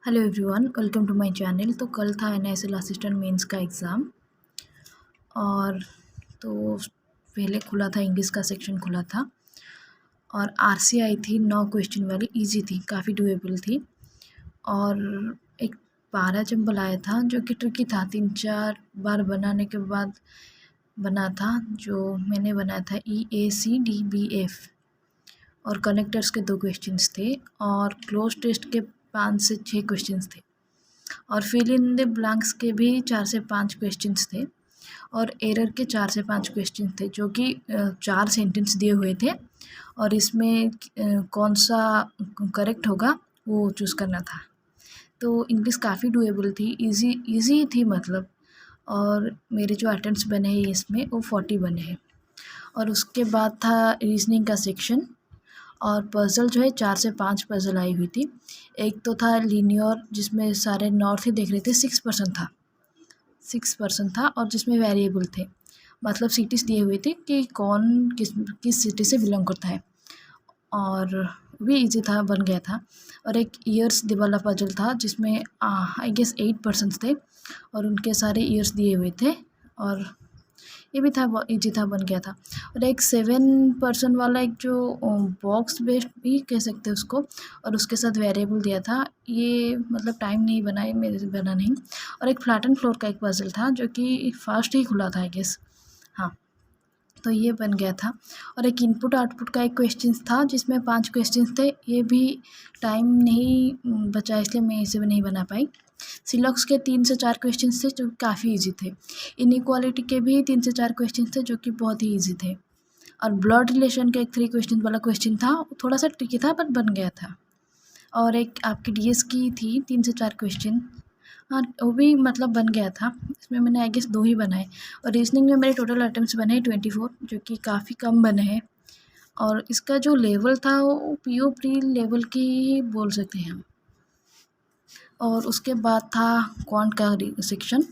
Hello everyone, welcome to my channel. तो कल था एनआईएसएल असिस्टेंट मेंस का एग्ज़ाम। और तो पहले खुला था, इंग्लिश का सेक्शन खुला था और आरसीआई थी 9 क्वेश्चन वाली, इजी थी, काफ़ी डुएबल थी। और एक पारा जंबल आया था जो कि ट्रिकी था, 3-4 बार बनाने के बाद बना था, जो मैंने बनाया था EACDBF। और कनेक्टर्स के 2 क्वेश्चंस थे और क्लोज टेस्ट के 5 से 6 क्वेश्चंस थे और फिल इन द ब्लैंक्स के भी 4 से 5 क्वेश्चंस थे और एरर के 4 से 5 क्वेश्चन थे, जो कि 4 सेंटेंस दिए हुए थे और इसमें कौन सा करेक्ट होगा वो चूज़ करना था। तो इंग्लिश काफ़ी डुएबल थी, इजी इजी थी मतलब। और मेरे जो अटेम्प्ट्स बने हैं इसमें वो 40 बने हैं। और उसके बाद था रीजनिंग का सेक्शन और पज़ल जो है 4 से 5 पज़ल आई हुई थी। एक तो था लीनियर, जिसमें सारे नॉर्थ ही देख रहे थे, 6% था और जिसमें वेरिएबल थे, मतलब सिटीज़ दिए हुए थे कि कौन किस सिटी से बिलोंग करता है। और भी इजी था, बन गया था। और एक ईयर्स वाला पजल था जिसमें आई गेस 8% थे और उनके सारे ईयर्स दिए हुए थे और ये भी था, इजी था, बन गया था। और एक 7% वाला, एक जो बॉक्स बेस्ड भी कह सकते हैं उसको, और उसके साथ वेरिएबल दिया था। ये मतलब टाइम नहीं बना है, मेरे से बना नहीं। और एक फ्लैट एंड फ्लोर का एक पजल था जो कि फास्ट ही खुला था आई गेस। हाँ, तो ये बन गया था। और एक इनपुट आउटपुट का एक क्वेश्चन था जिसमें 5 क्वेश्चन थे। ये भी टाइम नहीं बचा इसलिए मैं इसे भी नहीं बना पाई। सिलॉक्स के 3 से 4 क्वेश्चन थे जो काफ़ी इजी थे। इनइक्वालिटी के भी 3 से 4 क्वेश्चन थे जो कि बहुत ही इजी थे। और ब्लड रिलेशन का एक 3 क्वेश्चन वाला क्वेश्चन था, थोड़ा सा ट्रिकी था पर बन गया था। और एक आपकी डीएस की थी 3 से 4 क्वेश्चन, हाँ वो भी मतलब बन गया था। इसमें मैंने आई गेस 2 ही बनाए। और रीजनिंग में मेरे टोटल अटेम्प्ट्स बने 24, जो कि काफ़ी कम बने हैं। और इसका जो लेवल था वो पीओ प्री लेवल की ही बोल सकते हैं हम। और उसके बाद था क्वांट का सेक्शन,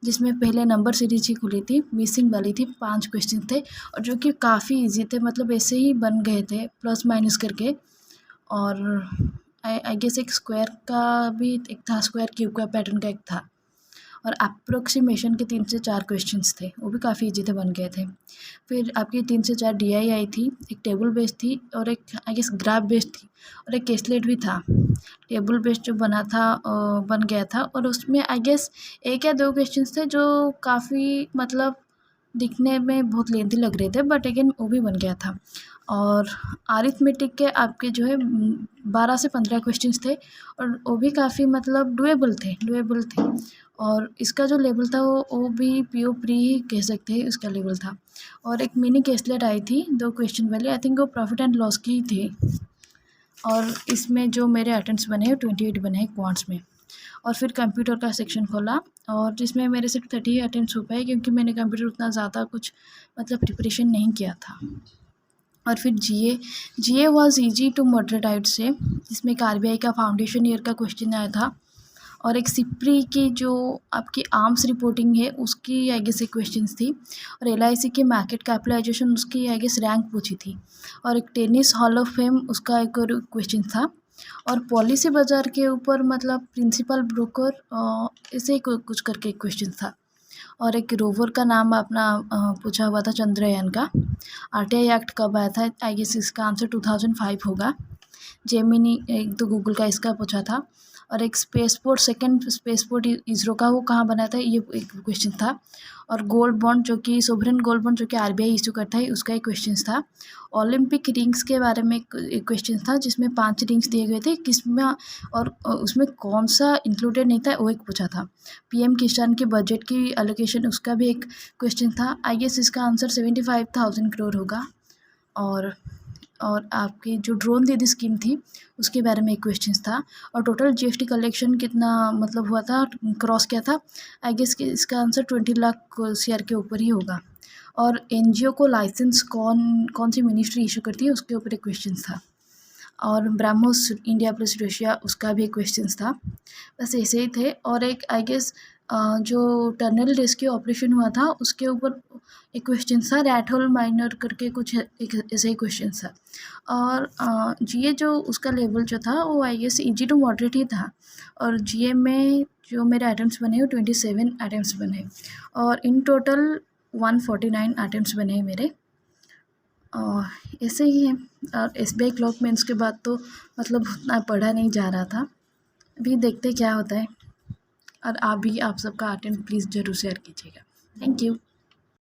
जिसमें पहले नंबर सीरीज ही खुली थी, मिसिंग वाली थी, 5 क्वेश्चन थे और जो कि काफ़ी इजी थे, मतलब ऐसे ही बन गए थे प्लस माइनस करके। और आई गेस एक स्क्वायर का भी एक था, स्क्वायर क्यूब का पैटर्न का एक था। और अप्रोक्सीमेशन के 3 से 4 क्वेश्चंस थे, वो भी काफ़ी इजी थे, बन गए थे। फिर आपकी 3 से 4 डीआई आई थी, एक टेबल बेस्ड थी और एक आई गेस ग्राफ बेस्ड थी और एक केसलेट भी था। टेबल बेस्ड जो बना था बन गया था और उसमें आई गेस 1 या 2 क्वेश्चंस थे जो काफ़ी मतलब दिखने में बहुत लेंथी लग रहे थे, बट अगेन वो भी बन गया था। और अरिथमेटिक के आपके जो है 12 से 15 क्वेश्चंस थे और वो भी काफ़ी मतलब डुएबल थे। और इसका जो लेवल था वो भी पीओ प्री ही कह सकते हैं, उसका लेवल था। और एक मिनी केसलेट आई थी 2 क्वेश्चन वाली, आई थिंक वो प्रॉफिट एंड लॉस की ही थी। और इसमें जो मेरे अटेम्प्ट्स बने हैं 28 बने हैं क्वांट्स में। और फिर कंप्यूटर का सेक्शन खोला और जिसमें मेरे सिर्फ 30 अटेम्प्ट्स हो पाए, क्योंकि मैंने कंप्यूटर उतना ज़्यादा कुछ मतलब प्रिपरेशन नहीं किया था। और फिर G A was easy to moderate I would say, जिसमें एक आरबीआई का फाउंडेशन ईयर का क्वेश्चन आया था और एक सिप्री की जो आपकी आर्म्स रिपोर्टिंग है उसकी आई गेस एक क्वेश्चंस थी। और एलआईसी की मार्केट कैपिटलाइजेशन उसकी आई गेस रैंक पूछी थी। और एक टेनिस हॉल ऑफ फेम उसका एक और क्वेश्चन था। और पॉलिसी बाजार के ऊपर मतलब प्रिंसिपल ब्रोकर ऐसे ही कुछ करके एक क्वेश्चन था। और एक रोवर का नाम अपना पूछा हुआ था, चंद्रयान का। आरटीआई एक्ट कब आया था, आई गेस इसका आंसर 2005 होगा। जेमिनी एक तो गूगल का इसका पूछा था। और एक स्पेसपोर्ट, सेकंड स्पेसपोर्ट इसरो का, वो कहाँ बना था, ये एक क्वेश्चन था। और गोल्ड बॉन्ड जो कि सोवरेन गोल्ड बॉन्ड जो कि आरबीआई इशू करता है, उसका एक क्वेश्चन था। ओलंपिक रिंग्स के बारे में एक क्वेश्चन था जिसमें 5 रिंग्स दिए गए थे, किसमें और उसमें कौन सा इंक्लूडेड नहीं था, वो एक पूछा था। पीएम किसान के बजट की एलोकेशन, उसका भी एक क्वेश्चन था। आई गेस इसका आंसर 75,000 करोड़ होगा। और आपकी जो ड्रोन दीदी स्कीम थी उसके बारे में एक क्वेश्चन था। और टोटल जीएसटी कलेक्शन कितना मतलब हुआ था, क्रॉस किया था, आई गेस कि इसका आंसर 20 लाख सीआर के ऊपर ही होगा। और एनजीओ को लाइसेंस कौन कौन सी मिनिस्ट्री इशू करती है, उसके ऊपर एक क्वेश्चन था। और ब्रह्मोस इंडिया प्लस रशिया, उसका भी एक क्वेश्चन था। बस ऐसे ही थे। और एक आई गेस जो टनल रेस्क्यू ऑपरेशन हुआ था उसके ऊपर एक क्वेश्चन था, रैट होल माइनर करके कुछ एक ऐसा ही क्वेश्चन था। और जीए जो उसका लेवल जो था वो I guess easy to moderate ही था। और जीए में जो मेरे आइटम्स बने वो 27 आइटम्स बने और इन टोटल 149 आइटम्स बने मेरे। ऐसे ही है। और एसबीआई क्लॉक मेंस के बाद तो मतलब उतना पढ़ा नहीं जा रहा था। अभी देखते क्या होता है। और आप भी, आप सबका अटेंड प्लीज़ ज़रूर शेयर कीजिएगा। Thank you.